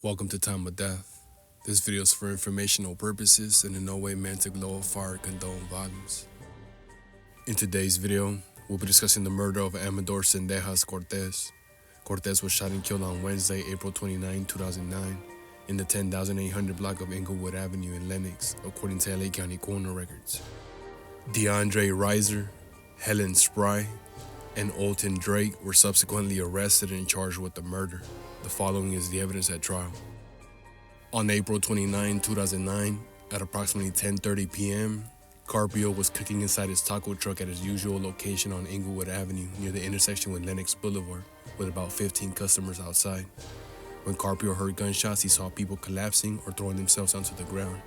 Welcome to Time of Death. This video is for informational purposes and in no way meant to glorify or condone violence. In today's video, we'll be discussing the murder of Amador Sendejas Cortez. Cortez was shot and killed on Wednesday, April 29, 2009, in the 10,800 block of Inglewood Avenue in Lennox, according to LA County coroner records. DeAndre Reiser, Helen Spry, and Olton Drake were subsequently arrested and charged with the murder. The following is the evidence at trial. On April 29, 2009, at approximately 10:30 p.m., Carpio was cooking inside his taco truck at his usual location on Inglewood Avenue near the intersection with Lennox Boulevard, with about 15 customers outside. When Carpio heard gunshots, he saw people collapsing or throwing themselves onto the ground.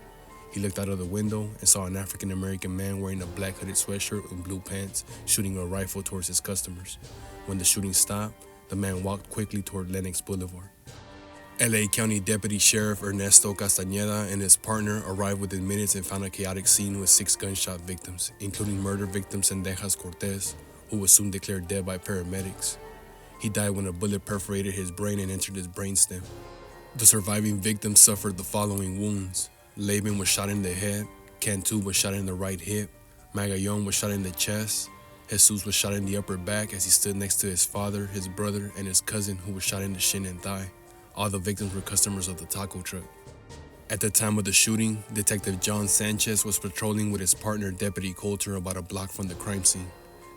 He looked out of the window and saw an African-American man wearing a black hooded sweatshirt and blue pants shooting a rifle towards his customers. When the shooting stopped, the man walked quickly toward Lennox Boulevard. LA County Deputy Sheriff Ernesto Castañeda and his partner arrived within minutes and found a chaotic scene with 6 gunshot victims, including murder victim Sendejas Cortez, who was soon declared dead by paramedics. He died when a bullet perforated his brain and entered his brainstem. The surviving victims suffered the following wounds. Laban was shot in the head, Cantu was shot in the right hip, Magallon was shot in the chest, Jesus was shot in the upper back as he stood next to his father, his brother, and his cousin who was shot in the shin and thigh. All the victims were customers of the taco truck. At the time of the shooting, Detective John Sanchez was patrolling with his partner Deputy Coulter about a block from the crime scene.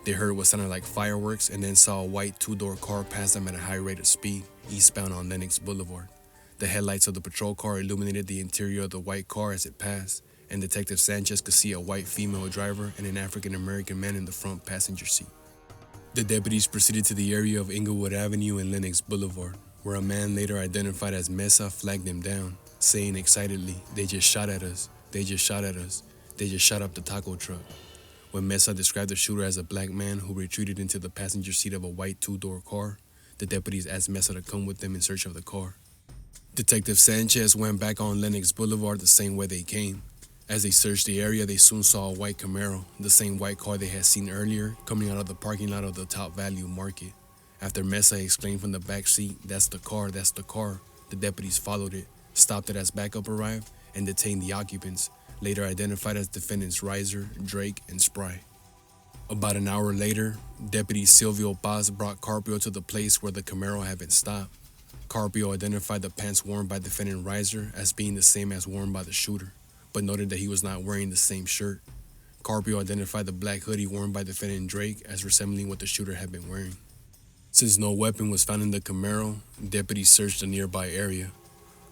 They heard what sounded like fireworks and then saw a white 2-door car pass them at a high rate of speed, eastbound on Lennox Boulevard. The headlights of the patrol car illuminated the interior of the white car as it passed, and Detective Sanchez could see a white female driver and an African-American man in the front passenger seat. The deputies proceeded to the area of Inglewood Avenue and Lennox Boulevard, where a man later identified as Mesa flagged them down, saying excitedly, "They just shot at us, they just shot at us, they just shot up the taco truck." When Mesa described the shooter as a black man who retreated into the passenger seat of a white 2-door car, the deputies asked Mesa to come with them in search of the car. Detective Sanchez went back on Lennox Boulevard the same way they came. As they searched the area, they soon saw a white Camaro, the same white car they had seen earlier, coming out of the parking lot of the Top Value Market. After Mesa exclaimed from the back seat, "That's the car, that's the car," the deputies followed it, stopped it as backup arrived, and detained the occupants, later identified as defendants Reiser, Drake, and Spry. About an hour later, Deputy Silvio Paz brought Carpio to the place where the Camaro had been stopped. Carpio identified the pants worn by defendant Reiser as being the same as worn by the shooter, but noted that he was not wearing the same shirt. Carpio identified the black hoodie worn by defendant Drake as resembling what the shooter had been wearing. Since no weapon was found in the Camaro, deputies searched the nearby area.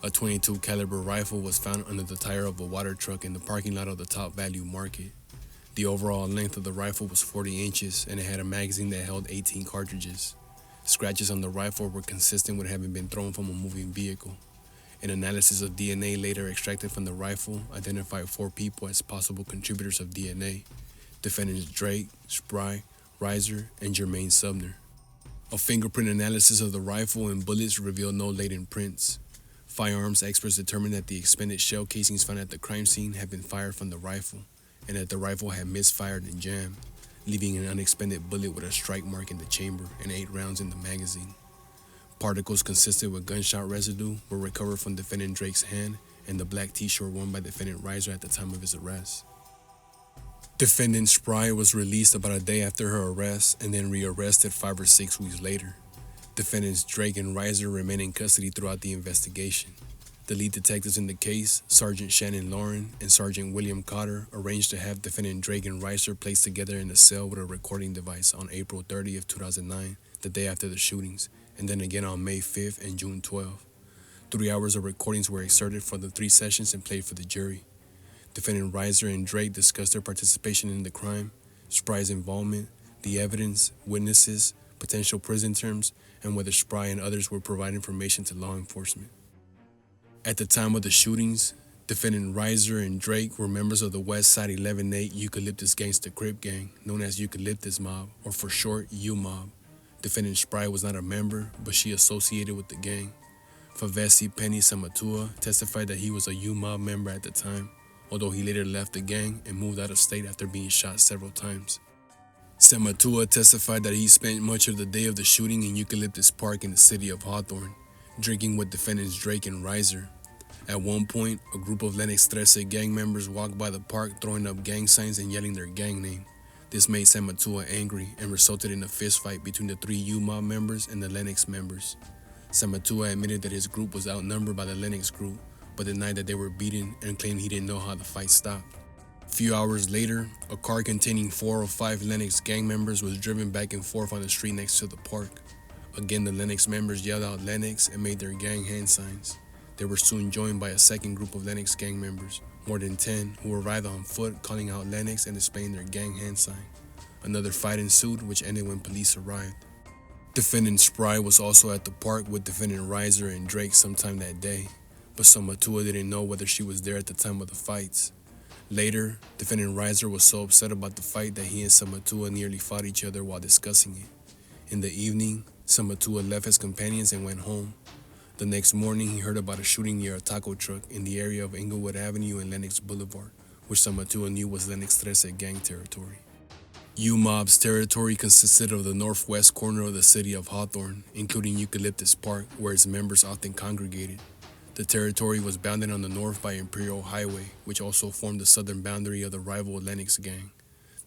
A .22 caliber rifle was found under the tire of a water truck in the parking lot of the Top Value Market. The overall length of the rifle was 40 inches and it had a magazine that held 18 cartridges. Scratches on the rifle were consistent with having been thrown from a moving vehicle. An analysis of DNA later extracted from the rifle identified 4 people as possible contributors of DNA: defendants Drake, Spry, Reiser, and Jermaine Sumner. A fingerprint analysis of the rifle and bullets revealed no latent prints. Firearms experts determined that the expended shell casings found at the crime scene had been fired from the rifle, and that the rifle had misfired and jammed, leaving an unexpended bullet with a strike mark in the chamber and 8 rounds in the magazine. Particles consistent with gunshot residue were recovered from defendant Drake's hand and the black t-shirt worn by defendant Reiser at the time of his arrest. Defendant Spry was released about a day after her arrest and then re-arrested 5 or 6 weeks later. Defendants Drake and Reiser remained in custody throughout the investigation. The lead detectives in the case, Sergeant Shannon Lauren and Sergeant William Cotter, arranged to have defendant Drake and Reiser placed together in a cell with a recording device on April 30th, 2009, the day after the shootings, and then again on May 5th and June 12th. 3 hours of recordings were excerpted from the 3 sessions and played for the jury. Defendant Reiser and Drake discussed their participation in the crime, Spry's involvement, the evidence, witnesses, potential prison terms, and whether Spry and others would provide information to law enforcement. At the time of the shootings, defendant Reiser and Drake were members of the West Side 11-8 Eucalyptus Gangster Crip gang, known as Eucalyptus Mob, or for short, U-Mob. Defendant Spry was not a member, but she associated with the gang. Favesi Penny Samatua testified that he was a U-Mob member at the time, although he later left the gang and moved out of state after being shot several times. Samatua testified that he spent much of the day of the shooting in Eucalyptus Park in the city of Hawthorne. drinking with defendants Drake and Riser. At one point, a group of Lennox 13 gang members walked by the park throwing up gang signs and yelling their gang name. This made San Matua angry and resulted in a fistfight between the 3 U-Mob members and the Lennox members. San Matua admitted that his group was outnumbered by the Lennox group, but denied that they were beaten and claimed he didn't know how the fight stopped. A few hours later, a car containing 4 or 5 Lennox gang members was driven back and forth on the street next to the park. Again, the Lennox members yelled out Lennox and made their gang hand signs. They were soon joined by a second group of Lennox gang members, more than 10, who arrived on foot calling out Lennox and displaying their gang hand sign. Another fight ensued, which ended when police arrived. Defendant Spry was also at the park with defendant Riser and Drake sometime that day, but San Matua didn't know whether she was there at the time of the fights. Later, defendant Riser was so upset about the fight that he and San Matua nearly fought each other while discussing it. In the evening, San Matua left his companions and went home. The next morning, he heard about a shooting near a taco truck in the area of Inglewood Avenue and Lennox Boulevard, which San Matua knew was Lennox 13 gang territory. U-Mob's territory consisted of the northwest corner of the city of Hawthorne, including Eucalyptus Park, where its members often congregated. The territory was bounded on the north by Imperial Highway, which also formed the southern boundary of the rival Lennox gang.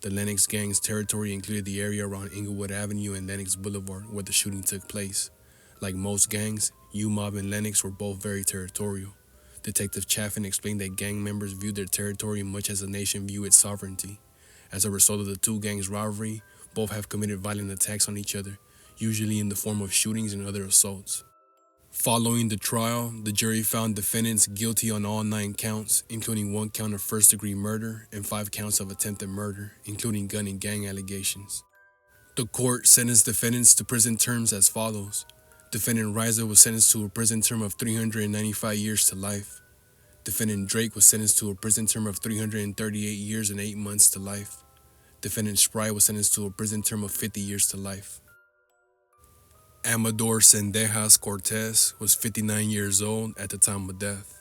The Lennox gang's territory included the area around Inglewood Avenue and Lennox Boulevard, where the shooting took place. Like most gangs, U-Mob and Lennox were both very territorial. Detective Chaffin explained that gang members viewed their territory much as the nation viewed its sovereignty. As a result of the two gangs' rivalry, both have committed violent attacks on each other, usually in the form of shootings and other assaults. Following the trial, the jury found defendants guilty on all 9 counts, including 1 count of first-degree murder and 5 counts of attempted murder, including gun and gang allegations. The court sentenced defendants to prison terms as follows. Defendant Riser was sentenced to a prison term of 395 years to life. Defendant Drake was sentenced to a prison term of 338 years and 8 months to life. Defendant Spry was sentenced to a prison term of 50 years to life. Amador Sendejas Cortez was 59 years old at the time of death.